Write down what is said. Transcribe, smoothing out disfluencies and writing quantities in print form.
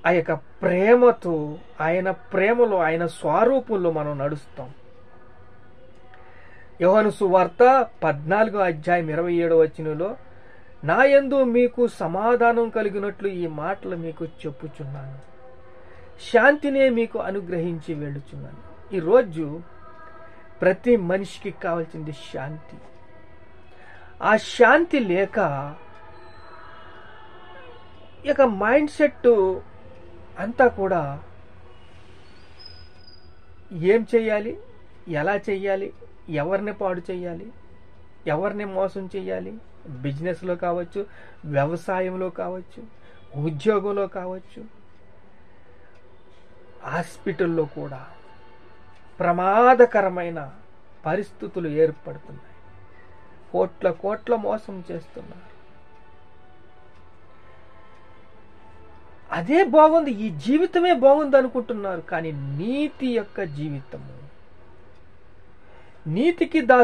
ఆ యొక్క ప్రేమతో, ఆయన ప్రేమలో, ఆయన స్వరూపంలో మనం నడుస్తాం. యోహాను సువార్త 14:27 నా యందు మీకు సమాధానం కలిగినట్లు ఈ మాటలు మీకు చెప్పుచున్నాను, శాంతినే మీకు అనుగ్రహించి వెళ్ళుచున్నాను. ఈరోజు ప్రతి మనిషికి కావాల్సింది శాంతి. ఆ శాంతి లేక ఇక మైండ్ సెట్ అంతా కూడా ఏం చెయ్యాలి, ఎలా చెయ్యాలి, ఎవరిని పాడు చేయాలి, ఎవరిని మోసం చేయాలి, బిజినెస్లో కావచ్చు, వ్యవసాయంలో కావచ్చు, ఉద్యోగంలో కావచ్చు, హాస్పిటల్లో కూడా ప్రమాదకరమైన పరిస్థితులు ఏర్పడుతున్నాయి. కోట్ల మోసం చేస్తున్నారు. అదే బాగుంది, ఈ జీవితమే బాగుంది అనుకుంటున్నారు. కానీ నీతి యొక్క జీవితము, నీతికి